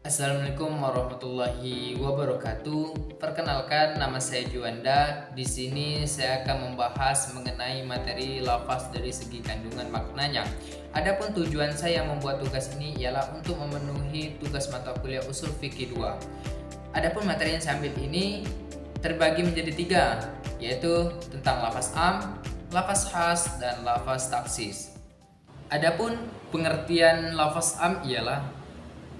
Assalamualaikum warahmatullahi wabarakatuh. Perkenalkan, nama saya Juanda. Di sini saya akan membahas mengenai materi lafaz dari segi kandungan maknanya. Adapun tujuan saya membuat tugas ini ialah untuk memenuhi tugas mata kuliah usul fikih 2. Adapun materi yang saya ambil ini terbagi menjadi 3, yaitu tentang lafaz am, lafaz khas, dan lafaz taksis. Adapun pengertian lafaz am ialah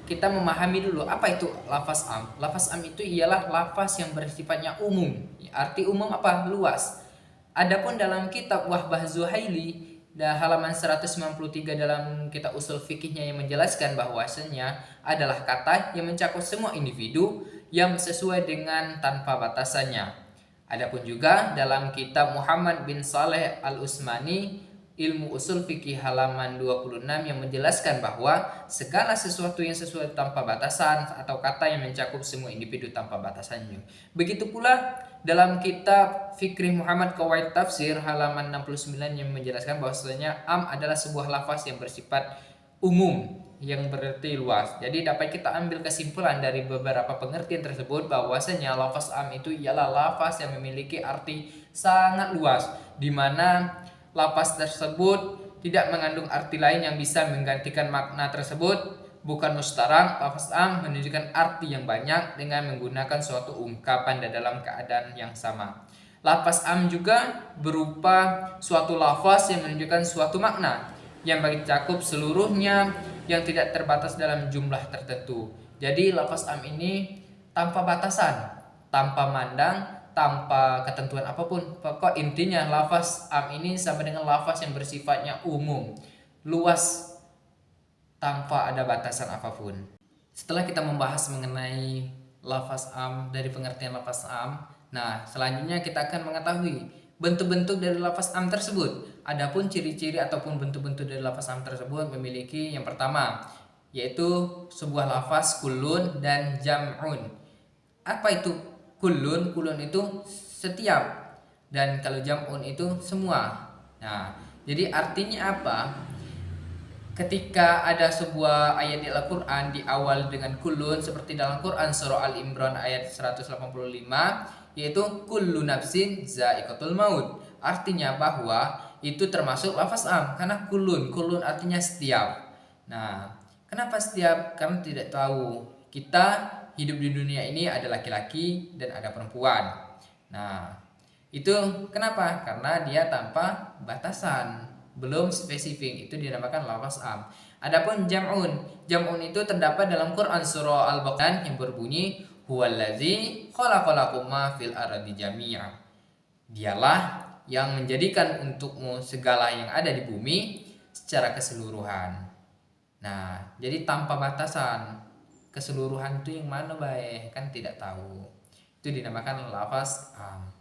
kita memahami dulu apa itu lafaz am. Lafaz am itu ialah lafaz yang bersifatnya umum. Arti umum apa? Luas. Adapun dalam kitab Wahbah Zuhaili halaman 193 dalam kitab usul fikihnya yang menjelaskan bahwasanya adalah kata yang mencakup semua individu yang sesuai dengan tanpa batasannya. Adapun juga dalam kitab Muhammad bin Saleh Al-Utsmani Ilmu Usul Fikih halaman 26 yang menjelaskan bahwa segala sesuatu yang sesuai tanpa batasan atau kata yang mencakup semua individu tanpa batasannya. Begitu pula dalam kitab Fikri Muhammad Qawaid Tafsir halaman 69 yang menjelaskan bahwasanya am adalah sebuah lafaz yang bersifat umum yang berarti luas. Jadi dapat kita ambil kesimpulan dari beberapa pengertian tersebut bahwasanya lafaz am itu ialah lafaz yang memiliki arti sangat luas, di mana lafaz tersebut tidak mengandung arti lain yang bisa menggantikan makna tersebut. Bukan mustarang, lafaz am menunjukkan arti yang banyak dengan menggunakan suatu ungkapan dan dalam keadaan yang sama. Lafaz am juga berupa suatu lafaz yang menunjukkan suatu makna yang mencakup seluruhnya yang tidak terbatas dalam jumlah tertentu. Jadi lafaz am ini tanpa batasan, tanpa mandang, tanpa ketentuan apapun. Pokok intinya lafaz am ini sama dengan lafaz yang bersifatnya umum, luas, tanpa ada batasan apapun. Setelah kita membahas mengenai lafaz am dari pengertian lafaz am, nah selanjutnya kita akan mengetahui bentuk-bentuk dari lafaz am tersebut. Adapun ciri-ciri ataupun bentuk-bentuk dari lafaz am tersebut memiliki yang pertama, yaitu sebuah lafaz kulun dan jam'un. Apa itu kulun? Kulun itu setiap, dan kalau jam'un itu semua. Nah, jadi artinya apa? Ketika ada sebuah ayat di Al-Quran di awal dengan kulun, seperti dalam Quran surah Al-Imran ayat 185, yaitu kullu nafsin za'iqatul maut. Artinya bahwa itu termasuk lafaz am, karena kulun artinya setiap. Nah, kenapa setiap? Karena tidak tahu, kita hidup di dunia ini ada laki-laki dan ada perempuan. Nah, itu kenapa? Karena dia tanpa batasan, belum spesifik, itu dinamakan lafaz am. Adapun jam'un itu terdapat dalam Quran surah Al-Baqarah yang berbunyi huwallazi khalaqalakum ma fil ardi jami'a. Dialah yang menjadikan untukmu segala yang ada di bumi secara keseluruhan. Nah, jadi tanpa batasan. Keseluruhan itu yang mana baik? Kan tidak tahu. Itu dinamakan lafaz am.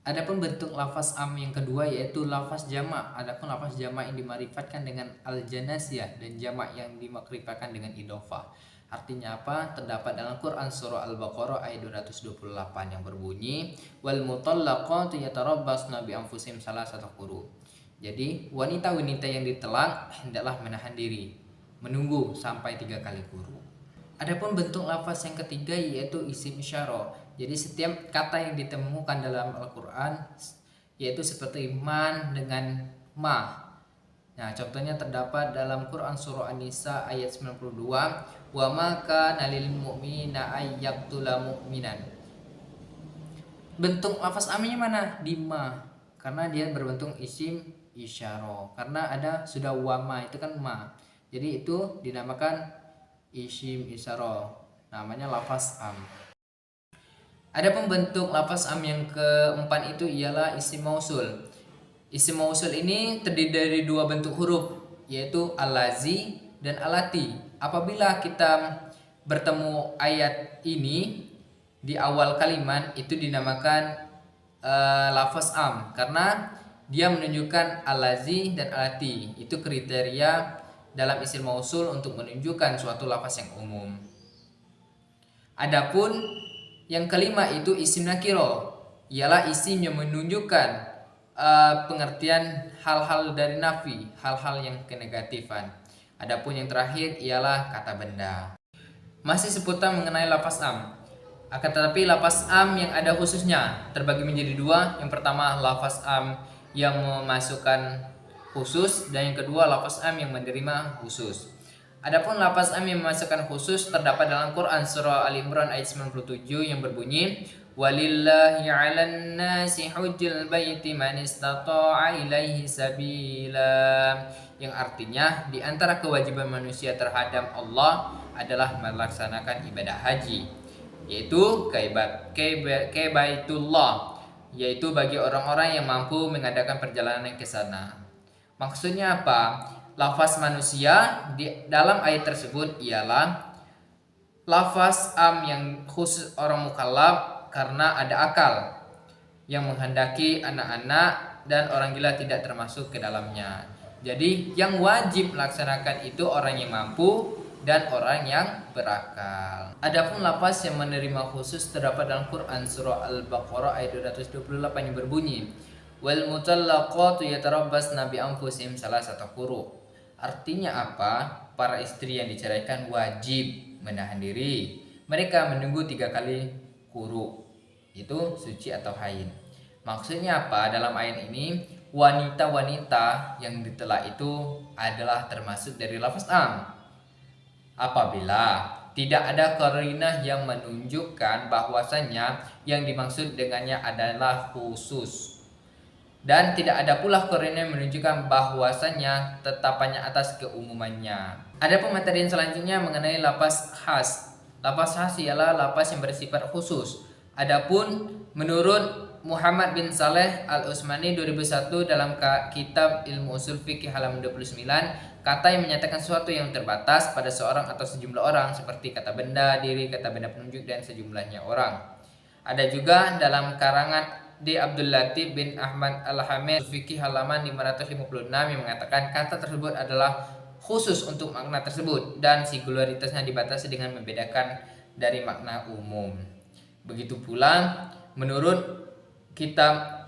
Adapun bentuk lafaz am yang kedua yaitu lafaz jamak. Adapun lafaz jamak yang dimarifatkan dengan al-janasiyah dan jamak yang dimakrifatkan dengan idhofah. Artinya apa? Terdapat dalam Quran surah Al-Baqarah ayat 228 yang berbunyi wal mutallaqatu yatarabbasna bi anfusihim salasata quru. Jadi wanita-wanita yang ditelak hendaklah menahan diri, menunggu sampai 3 kali quru. Adapun bentuk lafaz yang ketiga yaitu isim isyarah. Jadi setiap kata yang ditemukan dalam Al-Quran yaitu seperti man dengan ma. Nah, contohnya terdapat dalam Quran surah An-Nisa ayat 92, wa ma kana lil mu'minina ay yaqtula mu'minan. Bentuk lafaz amnya mana? Di ma, karena dia berbentuk isim isyarah. Karena ada sudah wama itu kan ma. Jadi itu dinamakan isim isyarah, namanya lafaz am. Adapun bentuk lafaz am yang keempat itu ialah isim mausul. Isim mausul ini terdiri dari 2 bentuk huruf, yaitu al-lazi dan alati. Apabila kita bertemu ayat ini di awal kalimat, itu dinamakan lafaz am karena dia menunjukkan al-lazi dan alati. Itu kriteria dalam isim mausul untuk menunjukkan suatu lafaz yang umum. Adapun yang kelima itu isim nakiro, ialah isim yang menunjukkan pengertian hal-hal dari nafi, hal-hal yang kenegatifan. Adapun yang terakhir ialah kata benda. Masih seputar mengenai lafaz am. Akan tetapi lafaz am yang ada khususnya terbagi menjadi dua. Yang pertama lafaz am yang memasukkan khusus, dan yang kedua lafaz am yang menerima khusus. Adapun lafaz am yang memasukkan khusus terdapat dalam Quran surah Al Imran ayat 97 yang berbunyi walillahi 'alan nasi hujjul baiti man istata'a ilaihi sabila, yang artinya di antara kewajiban manusia terhadap Allah adalah melaksanakan ibadah haji, yaitu ke Baitullah, yaitu bagi orang-orang yang mampu mengadakan perjalanan ke sana. Maksudnya apa? Lafaz manusia di dalam ayat tersebut ialah lafaz am yang khusus orang mukallaf karena ada akal yang menghendaki anak-anak dan orang gila tidak termasuk ke dalamnya. Jadi yang wajib melaksanakan itu orang yang mampu dan orang yang berakal. Adapun lafaz yang menerima khusus terdapat dalam Quran surah Al-Baqarah ayat 228 yang berbunyi wal mutallaqatu yatarabbasna bi anfusihim salasata quru. Artinya apa? Para istri yang diceraikan wajib menahan diri. Mereka menunggu 3 kali quru, itu suci atau haid. Maksudnya apa? Dalam ayat ini wanita-wanita yang ditela itu adalah termasuk dari lafaz am apabila tidak ada qarinah yang menunjukkan bahwasannya yang dimaksud dengannya adalah khusus, dan tidak ada pula qarinah yang menunjukkan bahwasannya tetapannya atas keumumannya. Adapun materi selanjutnya mengenai lafaz khas. Lafaz khas ialah lafaz yang bersifat khusus. Adapun menurut Muhammad bin Saleh Al-Utsmani 2001 dalam kitab Ilmu Usul Fikih halaman 29, kata yang menyatakan sesuatu yang terbatas pada seorang atau sejumlah orang seperti kata benda, diri, kata benda penunjuk, dan sejumlahnya orang. Ada juga dalam karangan D. Abdul Latif bin Ahmad Al-Hamid Fikih halaman 556 yang mengatakan kata tersebut adalah khusus untuk makna tersebut dan singularitasnya dibatasi dengan membedakan dari makna umum. Begitu pula menurut kitab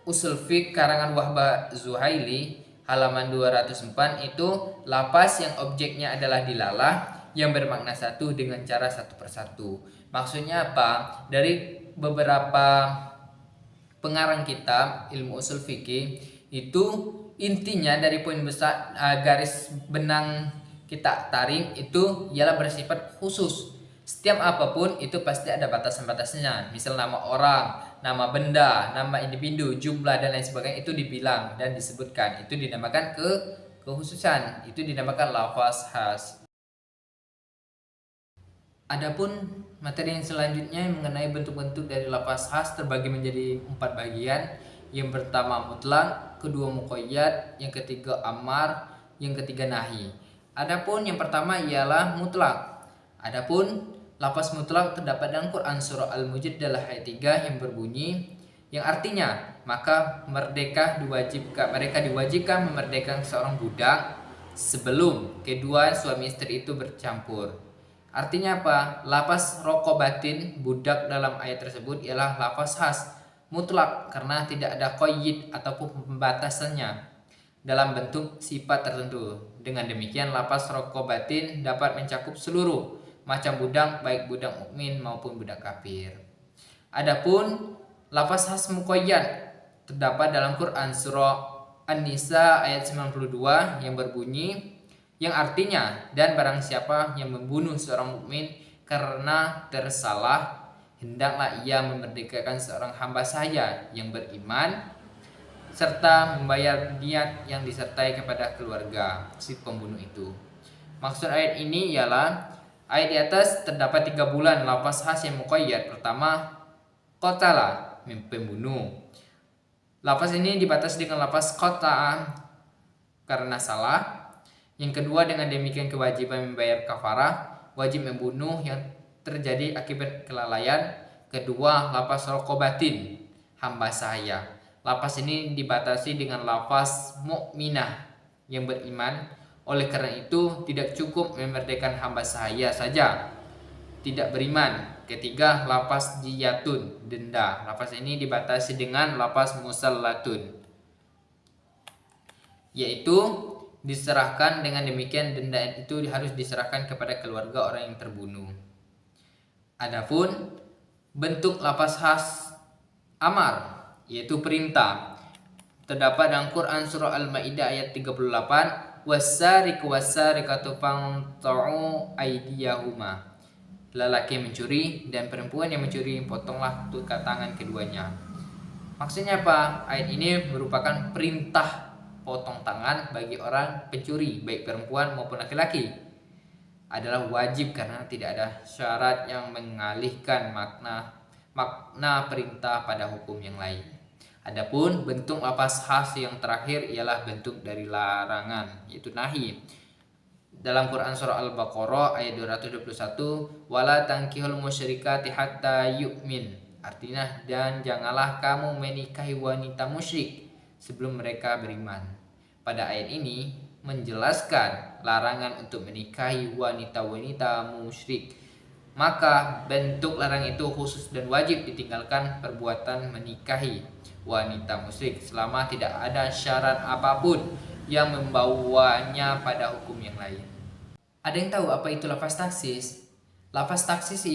Usul Fiqh karangan Wahbah Zuhaili halaman 204 itu lafaz yang objeknya adalah dilalah yang bermakna satu dengan cara satu persatu. Maksudnya apa? Dari beberapa pengarang kitab ilmu usul fikih itu intinya dari poin besar garis benang kita tarik itu ialah bersifat khusus. Setiap apapun itu pasti ada batasan-batasnya. Misal nama orang, nama benda, nama individu, jumlah dan lain sebagainya itu dibilang dan disebutkan. Itu dinamakan kekhususan. Itu dinamakan lafaz khas. Adapun materi yang selanjutnya mengenai bentuk-bentuk dari lafaz khas terbagi menjadi 4 bagian. Yang pertama mutlak, kedua muqayyad, yang ketiga amar, yang ketiga nahi. Adapun yang pertama ialah mutlak. Adapun lafaz mutlak terdapat dalam Quran surah Al-Mujadalah ayat 3 yang berbunyi yang artinya maka mereka diwajibkan memerdekakan seorang budak sebelum kedua suami istri itu bercampur. Artinya apa? Lafaz rokobatin budak dalam ayat tersebut ialah lafaz khas mutlak karena tidak ada qayyid ataupun pembatasannya dalam bentuk sifat tertentu. Dengan demikian lafaz rokobatin dapat mencakup seluruh macam budak, baik budak mukmin maupun budak kafir. Adapun lafaz khas muqayyad terdapat dalam Quran surah An-Nisa ayat 92 yang berbunyi yang artinya dan barang siapa yang membunuh seorang mukmin karena tersalah hendaklah ia memerdekakan seorang hamba saya yang beriman serta membayar diat yang disertai kepada keluarga si pembunuh itu. Maksud ayat ini ialah ayat di atas terdapat 3 bulan lafaz khas yang muqayyad. Pertama, qatala, pembunuh. Lafaz ini dibatasi dengan lafaz qata'a karena salah. Yang kedua, dengan demikian kewajiban membayar kafarah, wajib membunuh yang terjadi akibat kelalaian. Kedua, lafaz rokobatin, hamba saya. Lafaz ini dibatasi dengan lafaz mukminah yang beriman. Oleh karena itu tidak cukup memerdekakan hamba saya saja tidak beriman. Ketiga, lafaz diyatun, denda. Lafaz ini dibatasi dengan lafaz musallatun, yaitu diserahkan. Dengan demikian denda itu harus diserahkan kepada keluarga orang yang terbunuh. Adapun bentuk lafaz khas amar yaitu perintah terdapat dalam Quran surah Al-Maidah ayat 38, wasariqu wasariqatu faqta'u aydiyahuma. Lelaki mencuri dan perempuan yang mencuri, potonglah tungkai tangan keduanya. Maksudnya apa? Ayat ini merupakan perintah potong tangan bagi orang pencuri, baik perempuan maupun laki-laki. Adalah wajib karena tidak ada syarat yang mengalihkan makna perintah pada hukum yang lain. Adapun bentuk lafaz khas yang terakhir ialah bentuk dari larangan, yaitu nahi. Dalam Quran surah Al-Baqarah ayat 221, wala tankihul musyrikati hatta yu'min. Artinya, dan janganlah kamu menikahi wanita musyrik sebelum mereka beriman. Pada ayat ini menjelaskan larangan untuk menikahi wanita-wanita musyrik. Maka bentuk larangan itu khusus dan wajib ditinggalkan perbuatan menikahi wanita musyrik selama tidak ada syarat apapun yang membawanya pada hukum yang lain. Ada yang tahu apa itu lafaz taksis? Lafaz taksis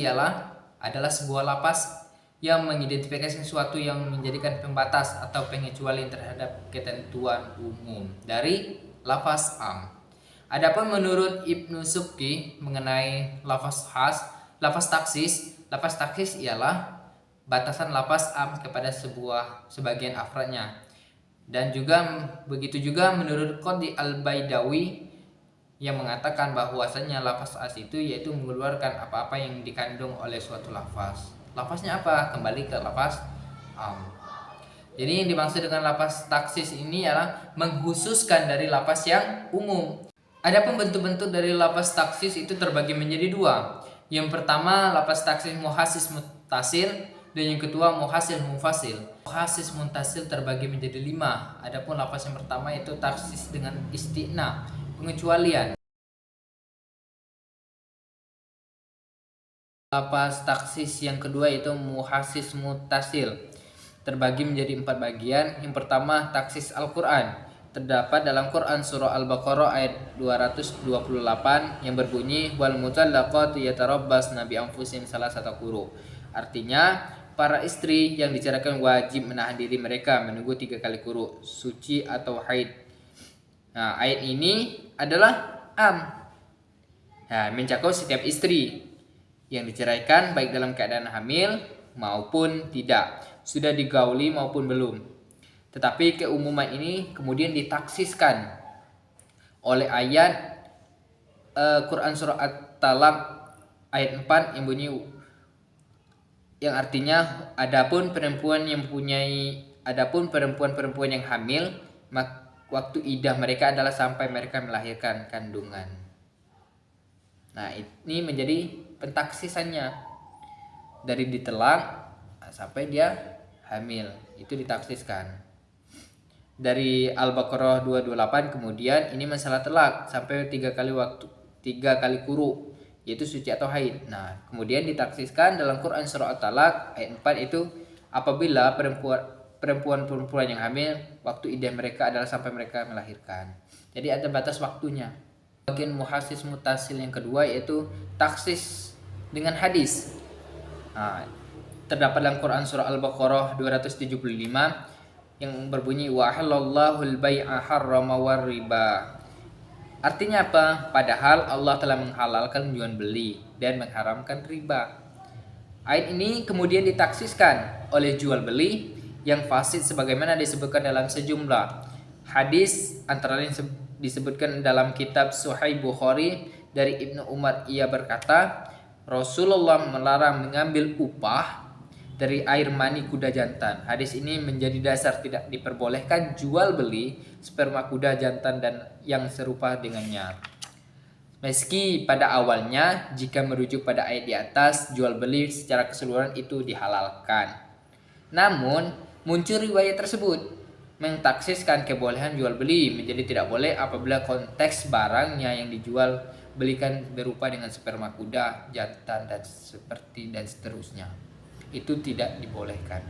adalah sebuah lafaz yang mengidentifikasi sesuatu yang menjadikan pembatas atau pengecualian terhadap ketentuan umum dari lafaz am. Adapun menurut Ibnu Subki mengenai lafaz taksis ialah batasan lafaz am kepada sebagian afradnya. Dan juga begitu juga menurut Qadhi Al-Baidawi yang mengatakan bahwasanya lafaz as itu yaitu mengeluarkan apa-apa yang dikandung oleh suatu lafaz. Lafaznya apa? Kembali ke lafaz am. Jadi yang dimaksud dengan lafaz taksis ini ialah menghususkan dari lafaz yang umum. Adapun bentuk-bentuk dari lafaz taksis itu terbagi menjadi dua. Yang pertama lafaz taksis muhassis muttasil dan yang kedua muhassil munfasil. Muhassis muntasil terbagi menjadi 5. Adapun lafaz yang pertama yaitu taksis dengan istina, pengecualian. Lafaz taksis yang kedua yaitu muhassis muttasil, terbagi menjadi 4 bagian. Yang pertama taksis Al-Quran, terdapat dalam Quran surah Al-Baqarah ayat 228 yang berbunyi wal mutallaqatu yatarabbasna bi anfusihim salasata quru. Artinya para istri yang diceraikan wajib menahan diri mereka menunggu 3 kali quru, suci atau haid. Nah, ayat ini adalah am. Nah, mencakup setiap istri yang diceraikan baik dalam keadaan hamil maupun tidak, sudah digauli maupun belum. Tetapi keumuman ini kemudian ditaksiskan oleh ayat Quran surah At-Talaq ayat 4 yang bunyi yang artinya adapun perempuan-perempuan yang hamil waktu iddah mereka adalah sampai mereka melahirkan kandungan. Nah, ini menjadi pentaksisannya dari ditelak sampai dia hamil, itu ditaksiskan. Dari Al-Baqarah 228 kemudian ini masalah telak sampai 3 kali quru, yaitu suci atau haid. Nah, kemudian ditaksiskan dalam Quran surah At-Talaq ayat 4 itu apabila perempuan yang hamil waktu iddah mereka adalah sampai mereka melahirkan. Jadi ada batas waktunya. Bagian muhassis mutasil yang kedua yaitu taksis dengan hadis. Nah, terdapat dalam Quran surah Al-Baqarah 275 yang berbunyi wa halallahu al-bai'a harrama war-riba. Artinya apa? Padahal Allah telah menghalalkan jual beli dan mengharamkan riba. Ayat ini kemudian ditaksiskan oleh jual beli yang fasid sebagaimana disebutkan dalam sejumlah hadis, antara lain disebutkan dalam kitab Sahih Bukhari dari Ibnu Umar, ia berkata Rasulullah melarang mengambil upah dari air mani kuda jantan. Hadis ini menjadi dasar tidak diperbolehkan jual beli sperma kuda jantan dan yang serupa dengannya. Meski pada awalnya jika merujuk pada ayat di atas jual beli secara keseluruhan itu dihalalkan. Namun muncul riwayat tersebut mentaksiskan kebolehan jual beli menjadi tidak boleh apabila konteks barangnya yang dijual belikan berupa dengan sperma kuda jantan dan seterusnya. Itu tidak dibolehkan.